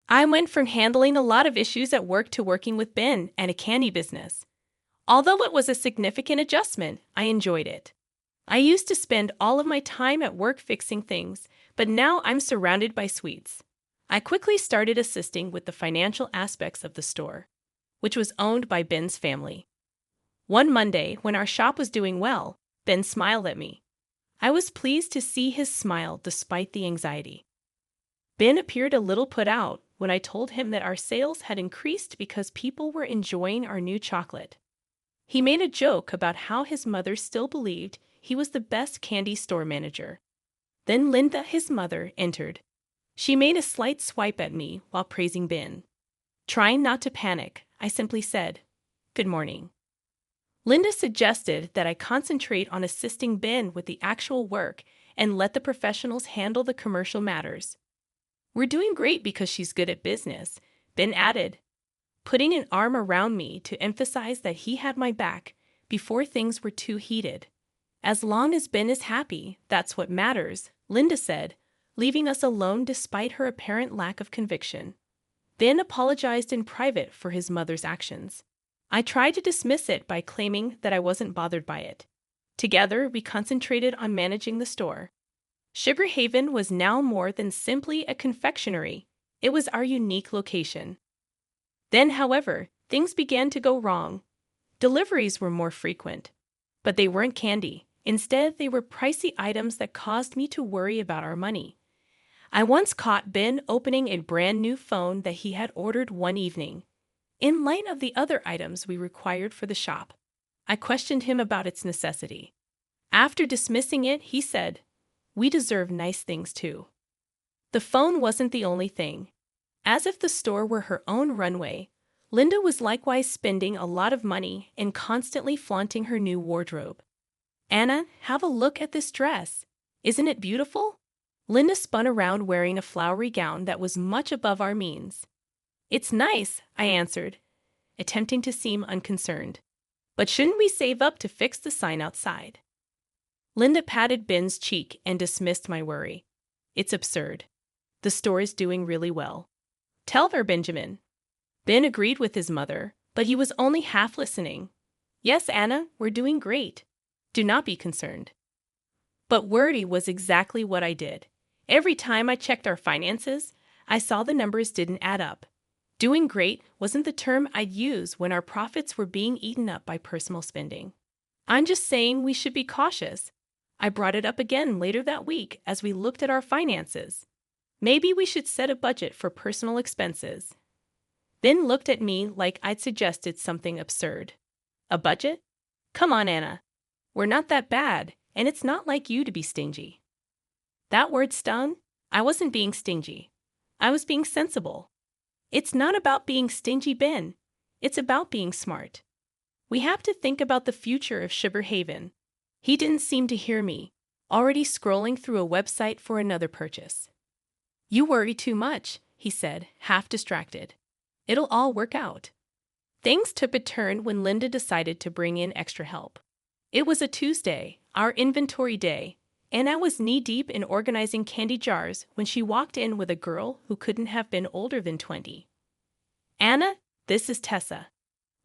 I went from handling a lot of issues at work to working with Ben and a candy business. Although it was a significant adjustment, I enjoyed it. I used to spend all of my time at work fixing things, but now I'm surrounded by sweets. I quickly started assisting with the financial aspects of the store, which was owned by Ben's family. One Monday, when our shop was doing well, Ben smiled at me. I was pleased to see his smile despite the anxiety. Ben appeared a little put out when I told him that our sales had increased because people were enjoying our new chocolate. He made a joke about how his mother still believed he was the best candy store manager. Then Linda, his mother, entered. She made a slight swipe at me while praising Ben. Trying not to panic, I simply said, "Good morning." Linda suggested that I concentrate on assisting Ben with the actual work and let the professionals handle the commercial matters. "We're doing great because she's good at business," Ben added, putting an arm around me to emphasize that he had my back before things were too heated. "As long as Ben is happy, that's what matters," Linda said, leaving us alone despite her apparent lack of conviction. Ben apologized in private for his mother's actions. I tried to dismiss it by claiming that I wasn't bothered by it. Together, we concentrated on managing the store. Sugar Haven was now more than simply a confectionery. It was our unique location. Then, however, things began to go wrong. Deliveries were more frequent, but they weren't candy. Instead, they were pricey items that caused me to worry about our money. I once caught Ben opening a brand new phone that he had ordered one evening. In light of the other items we required for the shop, I questioned him about its necessity. After dismissing it, he said, "We deserve nice things too." The phone wasn't the only thing. As if the store were her own runway, Linda was likewise spending a lot of money and constantly flaunting her new wardrobe. "Anna, have a look at this dress. Isn't it beautiful?" Linda spun around wearing a flowery gown that was much above our means. "It's nice," I answered, attempting to seem unconcerned. "But shouldn't we save up to fix the sign outside?" Linda patted Ben's cheek and dismissed my worry. "It's absurd. The store is doing really well. Tell her, Benjamin." Ben agreed with his mother, but he was only half listening. "Yes, Anna, we're doing great. Do not be concerned." But worry was exactly what I did. Every time I checked our finances, I saw the numbers didn't add up. Doing great wasn't the term I'd use when our profits were being eaten up by personal spending. "I'm just saying we should be cautious." I brought it up again later that week as we looked at our finances. "Maybe we should set a budget for personal expenses." Ben looked at me like I'd suggested something absurd. "A budget? Come on, Anna. We're not that bad, and it's not like you to be stingy." That word stung. I wasn't being stingy. I was being sensible. It's not about being stingy, Ben. It's about being smart. We have to think about the future of Sugar Haven. He didn't seem to hear me, already scrolling through a website for another purchase. "You worry too much," he said, half distracted. "It'll all work out." Things took a turn when Linda decided to bring in extra help. It was a Tuesday, our inventory day, and I was knee-deep in organizing candy jars when she walked in with a girl who couldn't have been older than 20. "Anna, this is Tessa,"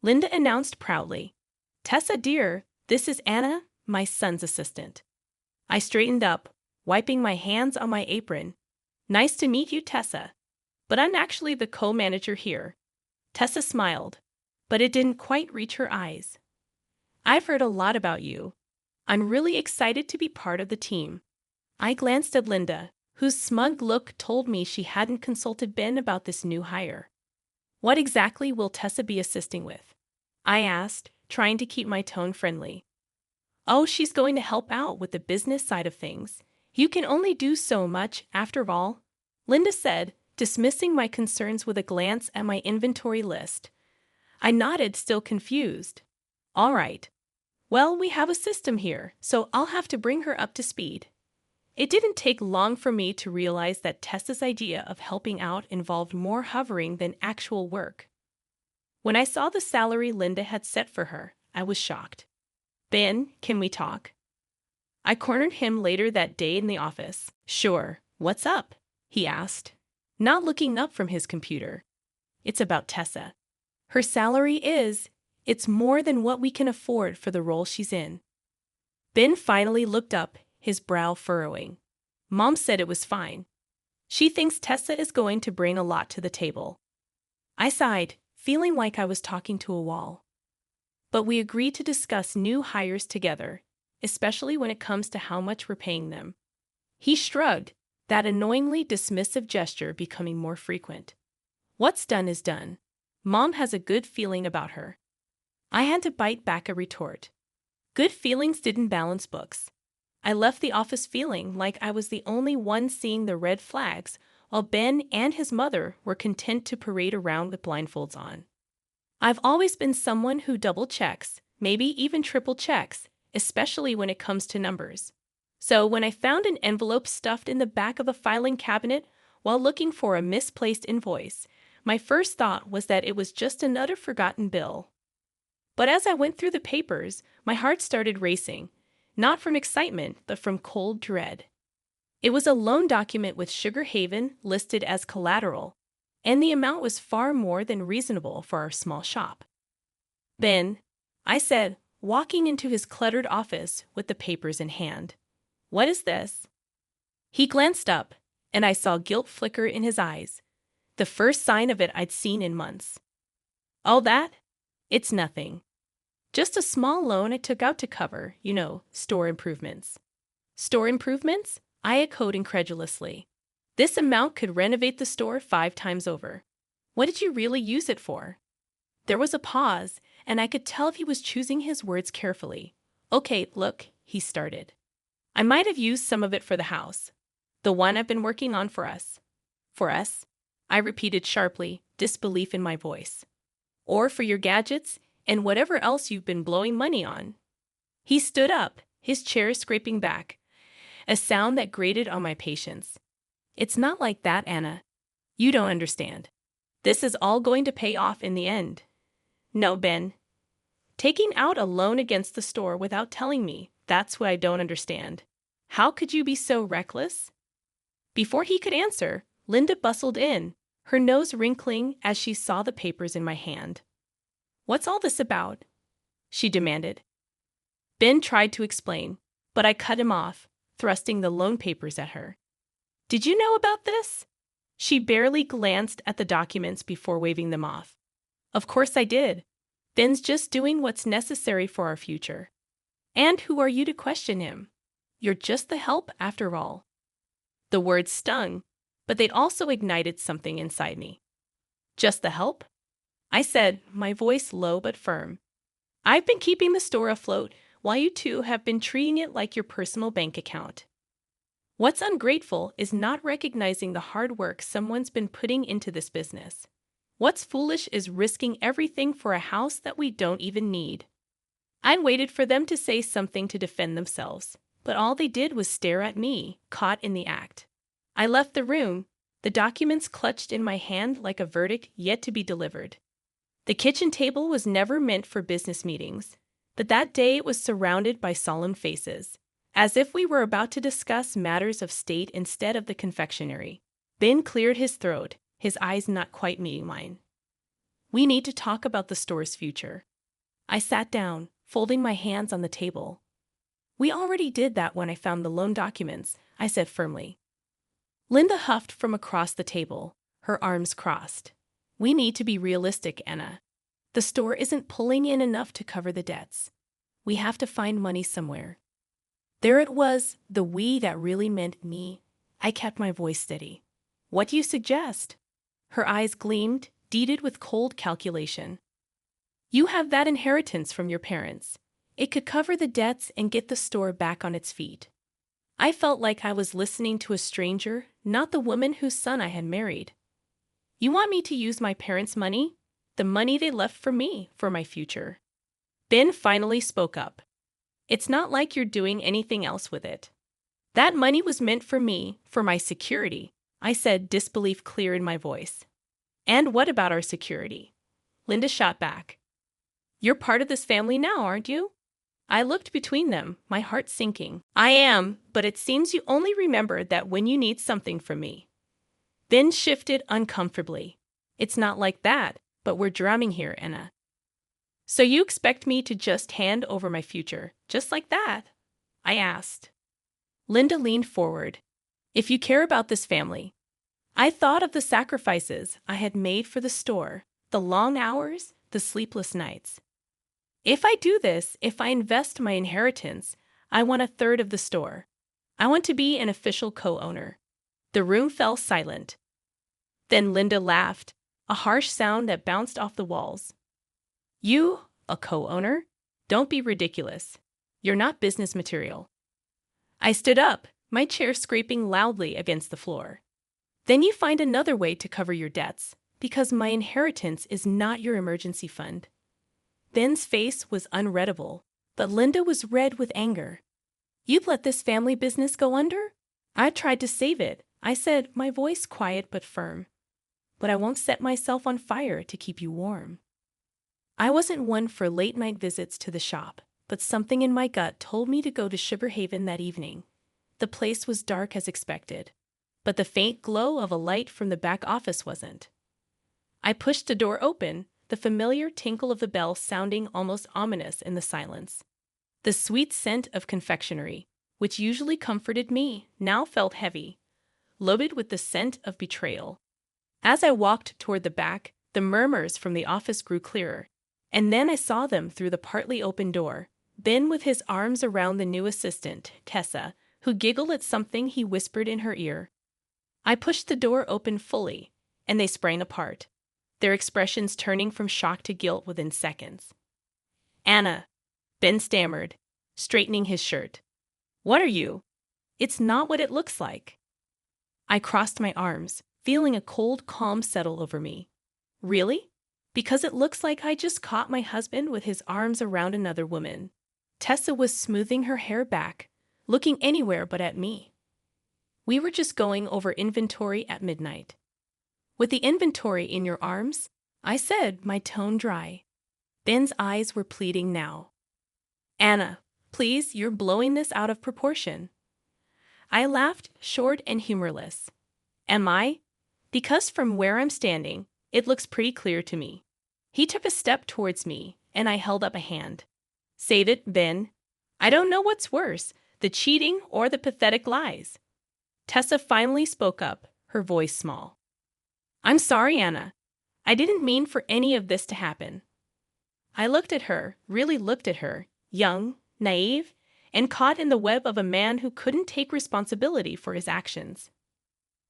Linda announced proudly. "Tessa, dear, this is Anna, my son's assistant." I straightened up, wiping my hands on my apron. "Nice to meet you, Tessa. But I'm actually the co-manager here." Tessa smiled, but it didn't quite reach her eyes. "I've heard a lot about you. I'm really excited to be part of the team." I glanced at Linda, whose smug look told me she hadn't consulted Ben about this new hire. "What exactly will Tessa be assisting with?" I asked, trying to keep my tone friendly. "Oh, she's going to help out with the business side of things. You can only do so much, after all," Linda said, dismissing my concerns with a glance at my inventory list. I nodded, still confused. "All right. Well, we have a system here, so I'll have to bring her up to speed." It didn't take long for me to realize that Tessa's idea of helping out involved more hovering than actual work. When I saw the salary Linda had set for her, I was shocked. "Ben, can we talk?" I cornered him later that day in the office. "Sure, what's up?" he asked. not looking up from his computer. It's about Tessa. Her salary it's more than what we can afford for the role she's in. Ben finally looked up, his brow furrowing. Mom said it was fine. She thinks Tessa is going to bring a lot to the table. I sighed, feeling like I was talking to a wall. But we agreed to discuss new hires together, especially when it comes to how much we're paying them. He shrugged, that annoyingly dismissive gesture becoming more frequent. What's done is done. Mom has a good feeling about her. I had to bite back a retort. Good feelings didn't balance books. I left the office feeling like I was the only one seeing the red flags, while Ben and his mother were content to parade around with blindfolds on. I've always been someone who double checks, maybe even triple checks, especially when it comes to numbers. So when I found an envelope stuffed in the back of a filing cabinet while looking for a misplaced invoice, my first thought was that it was just another forgotten bill. But as I went through the papers, my heart started racing, not from excitement, but from cold dread. It was a loan document with Sugar Haven listed as collateral, and the amount was far more than reasonable for our small shop. Ben, I said, walking into his cluttered office with the papers in hand. What is this? He glanced up, and I saw guilt flicker in his eyes, the first sign of it I'd seen in months. All that? It's nothing. Just a small loan I took out to cover, store improvements. Store improvements? I echoed incredulously. This amount could renovate the store 5 times over. What did you really use it for? There was a pause, and I could tell he was choosing his words carefully. Okay, look, he started. I might have used some of it for the house. The one I've been working on for us. For us? I repeated sharply, disbelief in my voice. Or for your gadgets and whatever else you've been blowing money on. He stood up, his chair scraping back, a sound that grated on my patience. It's not like that, Anna. You don't understand. This is all going to pay off in the end. No, Ben. Taking out a loan against the store without telling me, that's what I don't understand. How could you be so reckless? Before he could answer, Linda bustled in, her nose wrinkling as she saw the papers in my hand. What's all this about? She demanded. Ben tried to explain, but I cut him off, thrusting the loan papers at her. Did you know about this? She barely glanced at the documents before waving them off. Of course I did. Ben's just doing what's necessary for our future. And who are you to question him? You're just the help after all. The words stung, but they'd also ignited something inside me. Just the help? I said, my voice low but firm. I've been keeping the store afloat while you two have been treating it like your personal bank account. What's ungrateful is not recognizing the hard work someone's been putting into this business. What's foolish is risking everything for a house that we don't even need. I'd waited for them to say something to defend themselves, but all they did was stare at me, caught in the act. I left the room, the documents clutched in my hand like a verdict yet to be delivered. The kitchen table was never meant for business meetings, but that day it was surrounded by solemn faces, as if we were about to discuss matters of state instead of the confectionery. Ben cleared his throat, his eyes not quite meeting mine. We need to talk about the store's future. I sat down, folding my hands on the table. We already did that when I found the loan documents, I said firmly. Linda huffed from across the table, her arms crossed. We need to be realistic, Anna. The store isn't pulling in enough to cover the debts. We have to find money somewhere. There it was, the we that really meant me. I kept my voice steady. What do you suggest? Her eyes gleamed, deeded with cold calculation. You have that inheritance from your parents. It could cover the debts and get the store back on its feet. I felt like I was listening to a stranger, not the woman whose son I had married. You want me to use my parents' money? The money they left for me, for my future. Ben finally spoke up. It's not like you're doing anything else with it. That money was meant for me, for my security, I said, disbelief clear in my voice. And what about our security? Linda shot back. You're part of this family now, aren't you? I looked between them, my heart sinking. I am, but it seems you only remember that when you need something from me. Ben shifted uncomfortably. It's not like that, but we're drumming here, Anna. So you expect me to just hand over my future, just like that? I asked. Linda leaned forward. If you care about this family. I thought of the sacrifices I had made for the store, the long hours, the sleepless nights. If I do this, if I invest my inheritance, I want a third of the store. I want to be an official co-owner. The room fell silent. Then Linda laughed, a harsh sound that bounced off the walls. You, a co-owner? Don't be ridiculous. You're not business material. I stood up, my chair scraping loudly against the floor. Then you find another way to cover your debts, because my inheritance is not your emergency fund. Ben's face was unreadable, but Linda was red with anger. You'd let this family business go under? I tried to save it, I said, my voice quiet but firm. But I won't set myself on fire to keep you warm. I wasn't one for late-night visits to the shop, but something in my gut told me to go to Sugar Haven that evening. The place was dark as expected, but the faint glow of a light from the back office wasn't. I pushed the door open, the familiar tinkle of the bell sounding almost ominous in the silence. The sweet scent of confectionery, which usually comforted me, now felt heavy, loaded with the scent of betrayal. As I walked toward the back, the murmurs from the office grew clearer, and then I saw them through the partly open door, Ben with his arms around the new assistant, Tessa, who giggled at something he whispered in her ear. I pushed the door open fully, and they sprang apart, their expressions turning from shock to guilt within seconds. Anna, Ben stammered, straightening his shirt. What are you? It's not what it looks like. I crossed my arms, feeling a cold calm settle over me. Really? Because it looks like I just caught my husband with his arms around another woman. Tessa was smoothing her hair back, looking anywhere but at me. We were just going over inventory at midnight. With the inventory in your arms? I said, my tone dry. Ben's eyes were pleading now. Anna, please, you're blowing this out of proportion. I laughed, short and humorless. Am I? Because from where I'm standing, it looks pretty clear to me. He took a step towards me, and I held up a hand. Save it, Ben. I don't know what's worse, the cheating or the pathetic lies. Tessa finally spoke up, her voice small. I'm sorry, Anna. I didn't mean for any of this to happen. I looked at her, really looked at her, young, naive, and caught in the web of a man who couldn't take responsibility for his actions.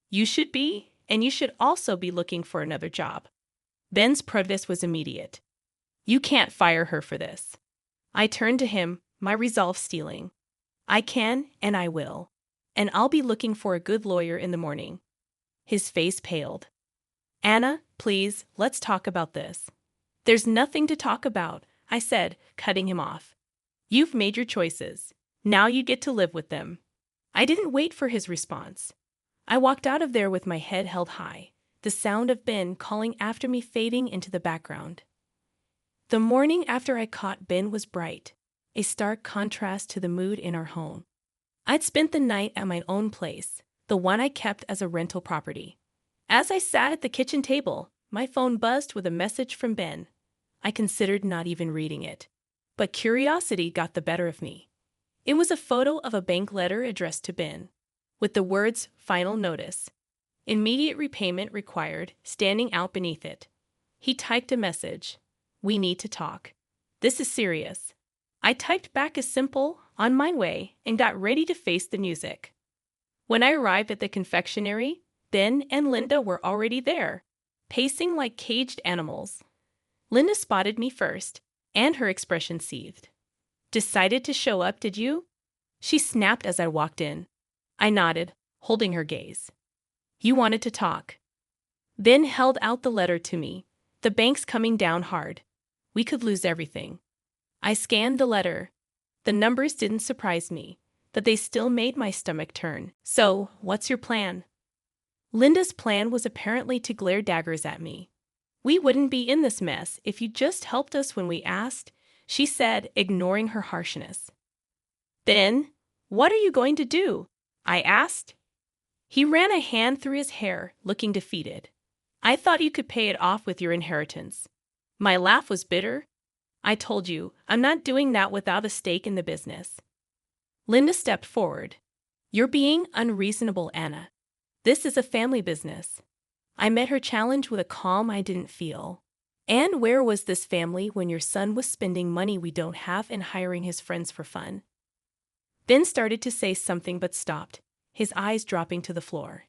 You should be, and you should also be looking for another job. Ben's protest was immediate. You can't fire her for this. I turned to him, my resolve steeling. I can, and I will. And I'll be looking for a good lawyer in the morning. His face paled. Anna, please, let's talk about this. There's nothing to talk about, I said, cutting him off. You've made your choices. Now you get to live with them. I didn't wait for his response. I walked out of there with my head held high, the sound of Ben calling after me fading into the background. The morning after I caught Ben was bright, a stark contrast to the mood in our home. I'd spent the night at my own place, the one I kept as a rental property. As I sat at the kitchen table, my phone buzzed with a message from Ben. I considered not even reading it, but curiosity got the better of me. It was a photo of a bank letter addressed to Ben, with the words "Final Notice," immediate repayment required, standing out beneath it. He typed a message. We need to talk. This is serious. I typed back a simple, on my way, and got ready to face the music. When I arrived at the confectionery, Ben and Linda were already there, pacing like caged animals. Linda spotted me first, and her expression seethed. Decided to show up, did you? She snapped as I walked in. I nodded, holding her gaze. You wanted to talk. Ben held out the letter to me. The bank's coming down hard. We could lose everything. I scanned the letter. The numbers didn't surprise me, but they still made my stomach turn. So, what's your plan? Linda's plan was apparently to glare daggers at me. We wouldn't be in this mess if you just helped us when we asked, she said, ignoring her harshness. Ben, what are you going to do? I asked. He ran a hand through his hair, looking defeated. I thought you could pay it off with your inheritance. My laugh was bitter. I told you, I'm not doing that without a stake in the business. Linda stepped forward. You're being unreasonable, Anna. This is a family business. I met her challenge with a calm I didn't feel. And where was this family when your son was spending money we don't have and hiring his friends for fun? Ben started to say something but stopped, his eyes dropping to the floor.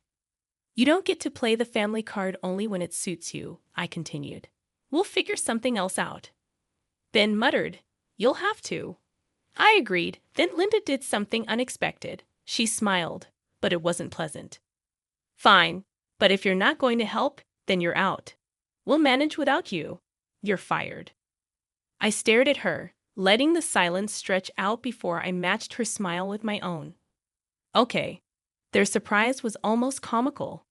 You don't get to play the family card only when it suits you, I continued. We'll figure something else out. Ben muttered, You'll have to. I agreed. Then Linda did something unexpected. She smiled, but it wasn't pleasant. Fine, but if you're not going to help, then you're out. We'll manage without you. You're fired. I stared at her, letting the silence stretch out before I matched her smile with my own. Okay. Their surprise was almost comical.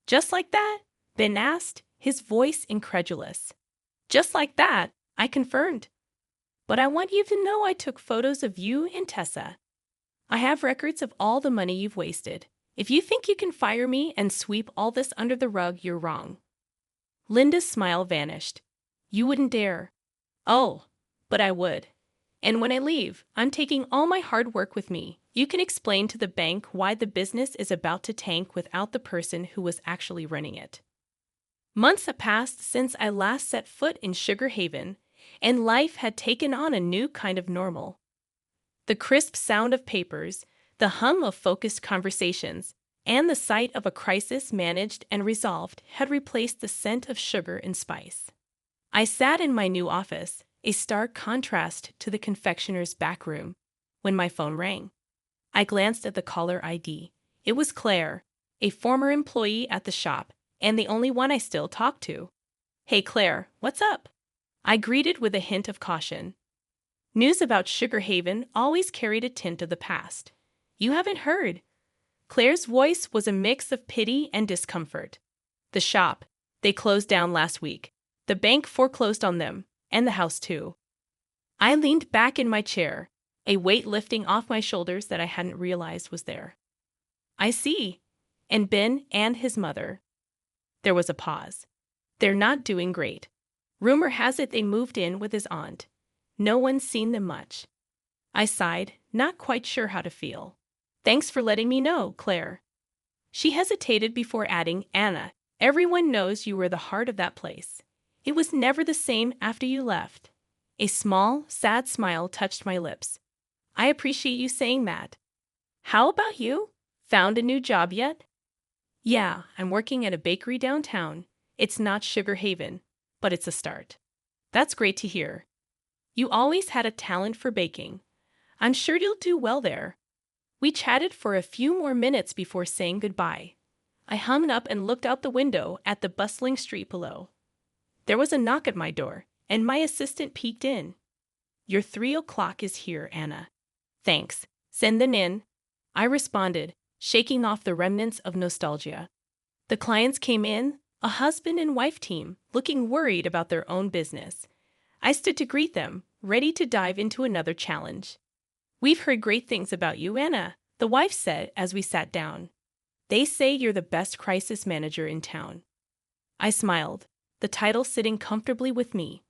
Just like that? Ben asked, his voice incredulous. Just like that, I confirmed. But I want you to know I took photos of you and Tessa. I have records of all the money you've wasted. If you think you can fire me and sweep all this under the rug, you're wrong. Linda's smile vanished. You wouldn't dare. Oh, but I would. And when I leave, I'm taking all my hard work with me. You can explain to the bank why the business is about to tank without the person who was actually running it. Months had passed since I last set foot in Sugar Haven, and life had taken on a new kind of normal. The crisp sound of papers, the hum of focused conversations, and the sight of a crisis managed and resolved had replaced the scent of sugar and spice. I sat in my new office, a stark contrast to the confectioner's back room, when my phone rang. I glanced at the caller ID. It was Claire, a former employee at the shop, and the only one I still talked to. Hey Claire, what's up? I greeted with a hint of caution. News about Sugar Haven always carried a tint of the past. You haven't heard. Claire's voice was a mix of pity and discomfort. The shop, they closed down last week. The bank foreclosed on them, and the house too. I leaned back in my chair, a weight lifting off my shoulders that I hadn't realized was there. I see. And Ben and his mother. There was a pause. They're not doing great. Rumor has it they moved in with his aunt. No one's seen them much. I sighed, not quite sure how to feel. Thanks for letting me know, Claire. She hesitated before adding, Anna, everyone knows you were the heart of that place. It was never the same after you left. A small, sad smile touched my lips. I appreciate you saying that. How about you? Found a new job yet? Yeah, I'm working at a bakery downtown. It's not Sugar Haven, but it's a start. That's great to hear. You always had a talent for baking. I'm sure you'll do well there. We chatted for a few more minutes before saying goodbye. I hummed up and looked out the window at the bustling street below. There was a knock at my door, and my assistant peeked in. Your 3 o'clock is here, Anna. Thanks. Send them in. I responded, shaking off the remnants of nostalgia. The clients came in, a husband and wife team, looking worried about their own business. I stood to greet them, ready to dive into another challenge. We've heard great things about you, Anna, the wife said as we sat down. They say you're the best crisis manager in town. I smiled, the title sitting comfortably with me.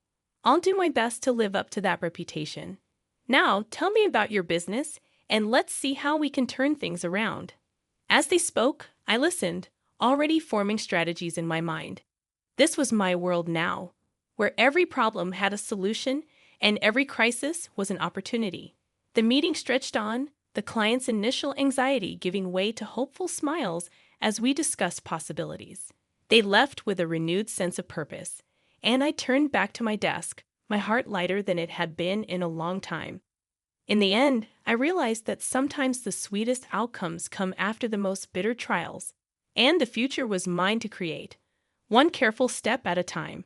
I'll do my best to live up to that reputation. Now, tell me about your business, and let's see how we can turn things around. As they spoke, I listened, already forming strategies in my mind. This was my world now, where every problem had a solution and every crisis was an opportunity. The meeting stretched on, the client's initial anxiety giving way to hopeful smiles as we discussed possibilities. They left with a renewed sense of purpose, and I turned back to my desk, my heart lighter than it had been in a long time. In the end, I realized that sometimes the sweetest outcomes come after the most bitter trials, and the future was mine to create, one careful step at a time.